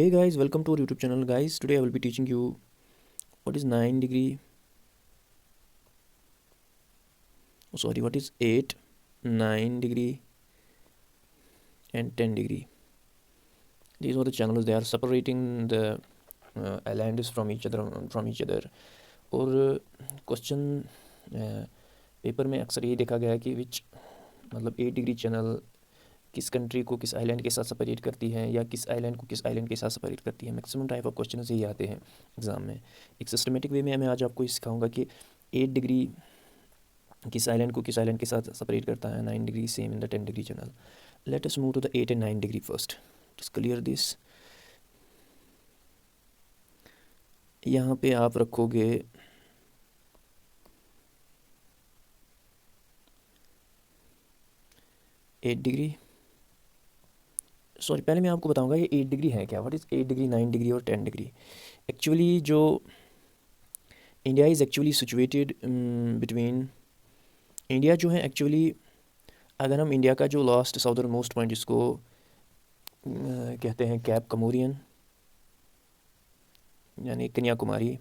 Hey guys, welcome to our YouTube channel. Guys, today I will be teaching you what is 9 degree. What is 8, 9 degree and 10 degree. These are the channels. They are separating the islands from each other. और question paper में अक्सर ये देखा गया है कि विच मतलब 8 degree channel किस कंट्री को किस आइलैंड के साथ सेपरेट करती है या किस आइलैंड को किस आइलैंड के साथ सेपरेट करती है। मैक्सिमम टाइप ऑफ क्वेश्चन यही आते हैं एग्ज़ाम में। एक सिस्टमेटिक वे में मैं आज आपको सिखाऊंगा कि 8 डिग्री किस आइलैंड को किस आइलैंड के साथ सेपरेट करता है, 9 degree same in the 10 degree channel. Let us move to the 8 and 9 degree first. Just clear this. यहाँ पे आप रखोगे 8 डिग्री। सॉरी, पहले मैं आपको बताऊंगा ये 8 डिग्री है क्या। व्हाट इज़ 8 डिग्री, 9 डिग्री और 10 डिग्री। एक्चुअली जो India is actually situated between, India जो है एक्चुअली, अगर हम इंडिया का जो लास्ट साउदर्न मोस्ट पॉइंट जिसको कहते हैं कैप कमोरियन यानी कन्याकुमारी,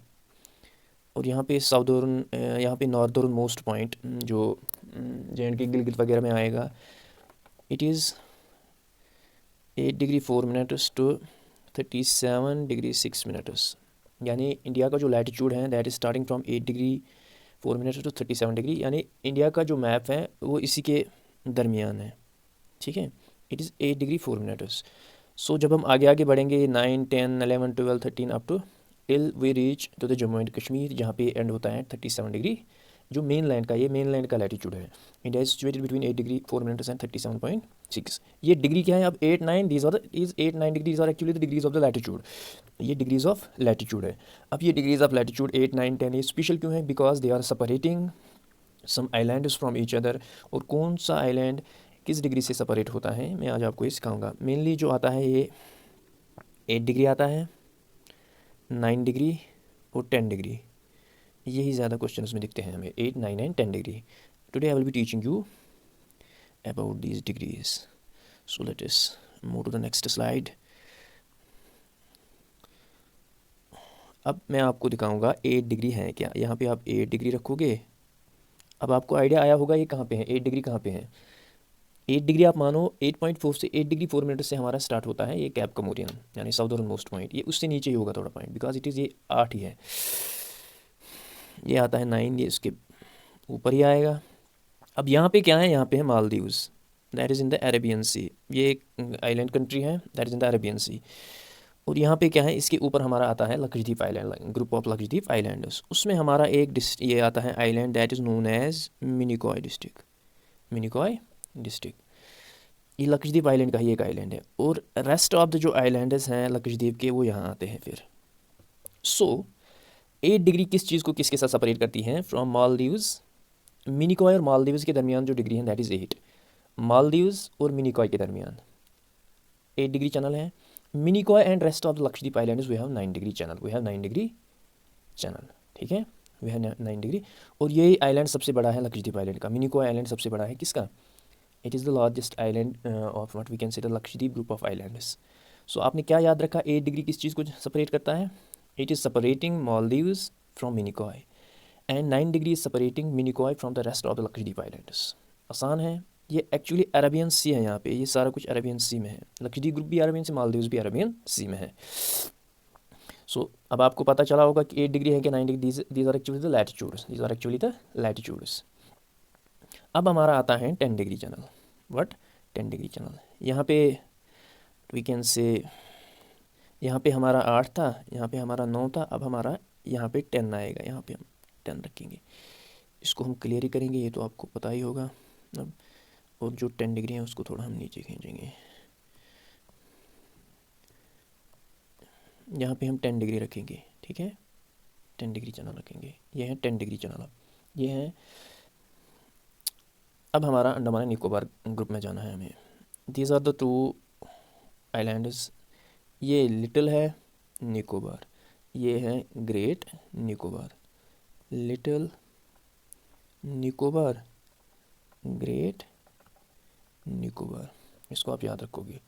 और यहाँ पे साउदर्न यहाँ पे नॉर्दर्न मोस्ट पॉइंट जो जे.एंड.के गिलगित वगैरह में आएगा, it is 8 degree 4 minutes to 37 degree 6 minutes. यानी इंडिया का जो लैटिट्यूड है that is starting from 8 degree 4 minutes to 37 degree. यानी इंडिया का जो मैप है वो इसी के दरमियान है, ठीक है। It is 8 degree 4 minutes. So जब हम आगे आगे बढ़ेंगे 9, 10, 11, 12, 13 up to till we reach to the Jammu and Kashmir, जहाँ पे एंड होता है 37 डिग्री। जो मेन लैंड का, ये मेन लैंड का लैटिट्यूड है। India is situated between 8 degree 4 minutes and 37.6। ये डिग्री क्या है अब 8, 9 these are is 8, 9 degrees are actually the degrees of the latitude. ये डिग्रीज ऑफ लैटिट्यूड है। अब ये डिग्रीज ऑफ लैटिट्यूड 8, 9, 10 ये स्पेशल क्यों है? Because they are separating some islands from each other. और कौन सा आइलैंड किस डिग्री से सेपरेट होता है मैं आज आपको ये सिखाऊंगा। मेनली जो आता है ये 8 डिग्री आता है, 9 डिग्री और 10 डिग्री। यही ज़्यादा क्वेश्चन में दिखते हैं हमें, 8, 9 and 10 degree. Today I will be teaching you about these degrees. So let us move to the next slide. अब मैं आपको दिखाऊंगा 8 डिग्री है क्या। यहाँ पे आप 8 डिग्री रखोगे। अब आपको आइडिया आया होगा ये कहाँ पे है, 8 डिग्री कहाँ पे है। 8 डिग्री आप मानो 8.4 से 8 डिग्री 4 मिनट से हमारा स्टार्ट होता है ये कैप कमोरियन यानी साउदर्न मोस्ट पॉइंट। ये उससे नीचे ही होगा थोड़ा पॉइंट, बिकॉज इट इज़ ये 8 ही है। ये आता है 9, ये इसके ऊपर ही आएगा। अब यहाँ पे क्या है, यहाँ पे है Maldives, that is in the Arabian sea. ये एक आइलैंड कंट्री है, that is in the Arabian sea. और यहाँ पे क्या है, इसके ऊपर हमारा आता है Lakshadweep island, group of Lakshadweep islands. उसमें हमारा एक ये आता है island that is known as Minicoy district. Minicoy district ये लक्षद्वीप आइलैंड का ही एक आइलैंड है। और रेस्ट ऑफ द जो आइलैंड्स हैं लक्षद्वीप के वो यहाँ आते हैं फिर। सो 8 डिग्री किस चीज़ को किसके साथ सेपरेट करती हैं? फ्रॉम मालदीव्स। मिनिकॉय और मालदीव्स के दरमियान जो डिग्री है दैट इज़ 8। मालदीव्स और मिनिकॉय के दरमियान 8 डिग्री चैनल है। Minicoy and rest of the Lakshadweep islands we have 9 degree channel. We have 9 degree channel, ठीक है। We have 9 degree. और ये आइलैंड सबसे बड़ा है लक्षद्वीप आइलैंड का। मिनिकॉय आइलैंड सबसे बड़ा है किसका? It is the largest island of what we can say the Lakshadweep group of islands. So आपने क्या याद रखा, 8 डिग्री किस चीज़ को सेपरेट करता है? It is separating Maldives from Minicoy and 9 degree is separating Minicoy from the rest of the Lakshadweep islands. आसान है। ये एक्चुअली अरेबियन सी है। यहाँ पे ये सारा कुछ अरेबियन सी में है। लक्षद्वीप ग्रुप भी अरेबियन सी, मालदीव्स भी अरेबियन सी में है। सो अब आपको पता चला होगा कि 8 डिग्री है कि 9 degree, these are actually the latitudes, these are actually the latitudes. अब हमारा आता है 10 degree channel. What? 10 degree channel. यहाँ पे वी कैन से, यहाँ पे हमारा 8 था, यहाँ पे हमारा 9 था, अब हमारा यहाँ पे 10 आएगा। यहाँ पे हम 10 रखेंगे। इसको हम क्लियर ही करेंगे, ये तो आपको पता ही होगा अब। और जो 10 डिग्री है उसको थोड़ा हम नीचे खींचेंगे। यहाँ पे हम 10 डिग्री रखेंगे, ठीक है। 10 डिग्री चैनल रखेंगे। ये है 10 डिग्री चैनल। ये है, अब हमारा अंडमान एंड निकोबार ग्रुप में जाना है हमें। These are the 2 islands. ये लिटिल है निकोबार, ये है great Nicobar. Little Nicobar, great Nicobar, इसको आप याद रखोगे।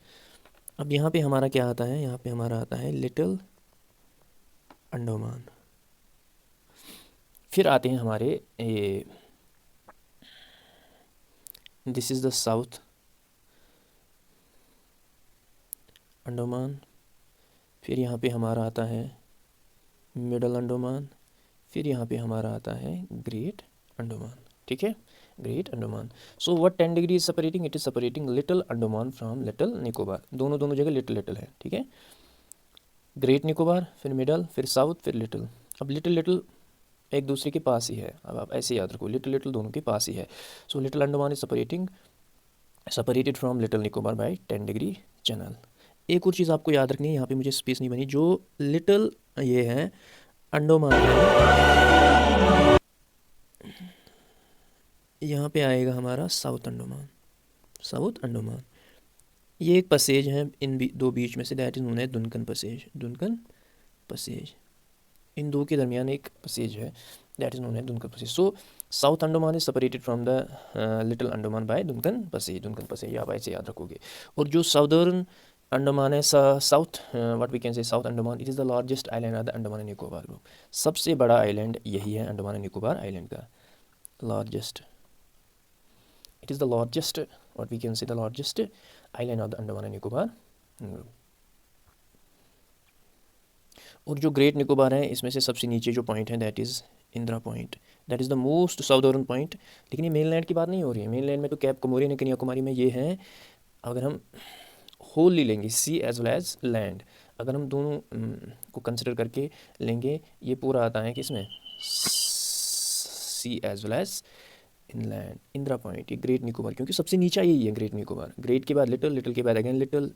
अब यहाँ पे हमारा क्या आता है, यहाँ पे हमारा आता है लिटिल अंडमान। फिर आते हैं हमारे ये, this is the south Andaman. फिर यहाँ पे हमारा आता है मिडल अंडमान। फिर यहाँ पे हमारा आता है ग्रेट अंडमान। ठीक है, great Andaman. So what 10 degree is separating, it is separating little Andaman from little Nicobar. दोनों दोनों जगह लिटिल लिटिल है। ठीक है, ग्रेट निकोबार, फिर मिडल, फिर साउथ, फिर लिटिल। अब लिटिल लिटिल एक दूसरे के पास ही है। अब आप ऐसे याद रखो, लिटिल लिटिल दोनों के पास ही है। So little Andaman is separated from little Nicobar by 10 degree channel. एक और चीज़ आपको याद रखनी है, यहाँ पे मुझे स्पेस नहीं बनी, जो लिटिल ये है अंडमान है, यहाँ पे आएगा हमारा साउथ अंडमान। साउथ अंडमान ये एक पैसेज है इन दो बीच में से, दैट इज नोन है दुनकन पैसेज। दुनकन पैसेज, इन दो के दरमियान एक पैसेज है, दैट इज नोन है Duncan passage. So south Andaman is separated from the little Andaman by Duncan passage. Duncan passage आप ऐसे याद रखोगे। और जो साउदर्न अंडमान है, south what we can say south Andaman, it is the largest island of the Andaman and Nicobar group. सबसे बड़ा आइलैंड यही है अंडमान एंड निकोबार आइलैंड का, largest. It is the largest what we can say the largest island of the Andaman and Nicobar group. और जो great Nicobar है, इसमें से सबसे नीचे जो पॉइंट है that is Indira point, that is the most southern point. लेकिन ये मेन लैंड की बात नहीं हो रही है। मेन लैंड में तो कैप कमोरियन है, कन्याकुमारी में ये है। अगर हम होली लेंगे, सी एज वेल एज लैंड, अगर हम दोनों को कंसिडर करके लेंगे, ये पूरा आता है किसमें, sea as well as inland, Indira point, ये ग्रेट निकोबार, क्योंकि सबसे नीचा यही है ग्रेट निकोबार। ग्रेट के बाद लिटिल, लिटिल के बाद अगेन लिटिल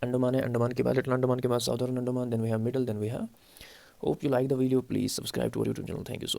अंडमान है, अंडमान के बाद लिटिल अंडमान के बाद southern Andaman, then we have middle, then we have. Hope you like the video, please subscribe to our YouTube channel. Thank you so